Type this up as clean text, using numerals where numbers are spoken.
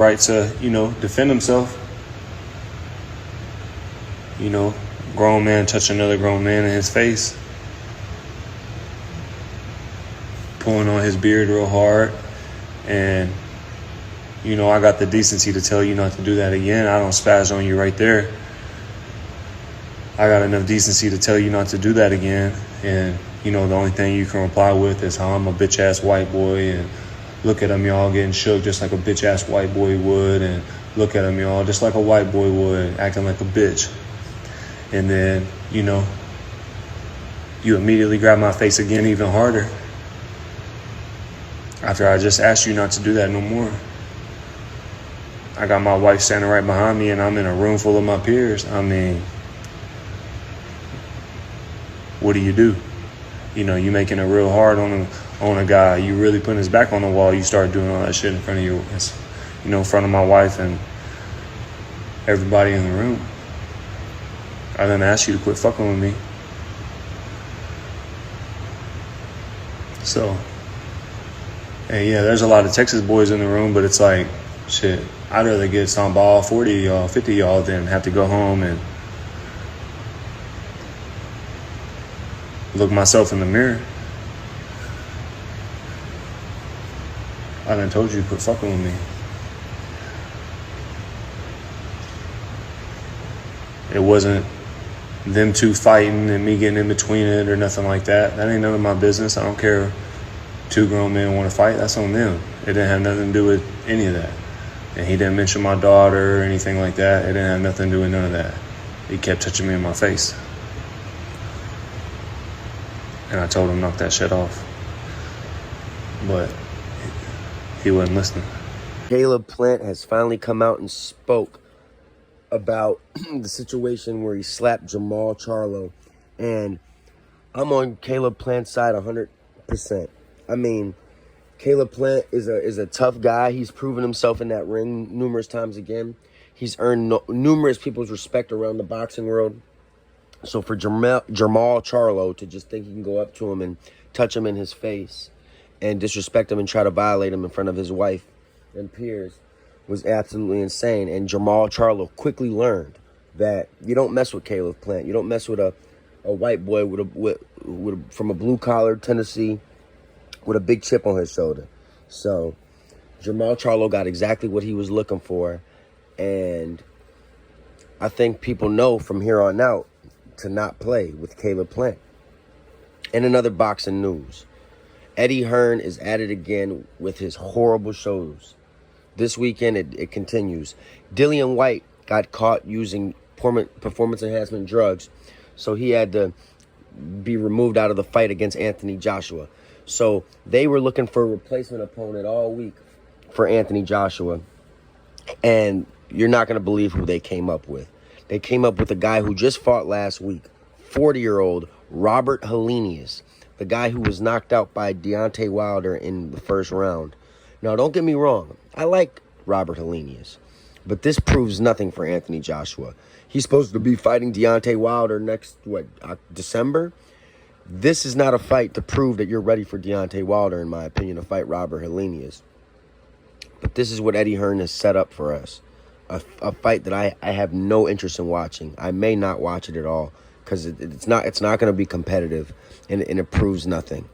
right to, defend himself. Grown man touch another grown man in his face, pulling on his beard real hard. And, I got the decency to tell you not to do that again. I don't spaz on you right there. I got enough decency to tell you not to do that again. And, the only thing you can reply with is how I'm a bitch-ass white boy. And look at him, y'all, getting shook just like a bitch-ass white boy would. And look at him, y'all, just like a white boy would, acting like a bitch. And then, you immediately grab my face again even harder. After I just asked you not to do that no more. I got my wife standing right behind me and I'm in a room full of my peers. I mean, what do? You making it real hard on a guy. You really putting his back on the wall. You start doing all that shit in front of in front of my wife and everybody in the room. I didn't ask you to quit fucking with me. So, and yeah, there's a lot of Texas boys in the room, but it's like, shit, I'd rather get some ball 40 of y'all, 50 of y'all than have to go home and look myself in the mirror. I done told you to quit fucking with me. It wasn't them two fighting and me getting in between it or nothing like that. That ain't none of my business. I don't care. Two grown men want to fight. That's on them. It didn't have nothing to do with any of that. And he didn't mention my daughter or anything like that. It didn't have nothing to do with none of that. He kept touching me in my face. And I told him knock that shit off. But he wasn't listening. Caleb Plant has finally come out and spoke about the situation where he slapped Jermall Charlo. And I'm on Caleb Plant's side 100%. I mean, Caleb Plant is a tough guy. He's proven himself in that ring numerous times again. He's earned numerous people's respect around the boxing world. So for Jermall Charlo to just think he can go up to him and touch him in his face and disrespect him and try to violate him in front of his wife and peers was absolutely insane. And Jermall Charlo quickly learned that you don't mess with Caleb Plant. You don't mess with a white boy from a blue-collar Tennessee with a big chip on his shoulder. So Jermall Charlo got exactly what he was looking for. And I think people know from here on out to not play with Caleb Plant. And in other boxing news, Eddie Hearn is at it again with his horrible shows. This weekend, it continues. Dillian White got caught using performance enhancement drugs, so he had to be removed out of the fight against Anthony Joshua. So they were looking for a replacement opponent all week for Anthony Joshua, and you're not going to believe who they came up with. They came up with a guy who just fought last week, 40-year-old Robert Helinuis, the guy who was knocked out by Deontay Wilder in the first round. Now, don't get me wrong. I like Robert Helinuis, but this proves nothing for Anthony Joshua. He's supposed to be fighting Deontay Wilder next, December? This is not a fight to prove that you're ready for Deontay Wilder, in my opinion, to fight Robert Helinuis. But this is what Eddie Hearn has set up for us. A fight that I have no interest in watching. I may not watch it at all because it's not going to be competitive, and it proves nothing.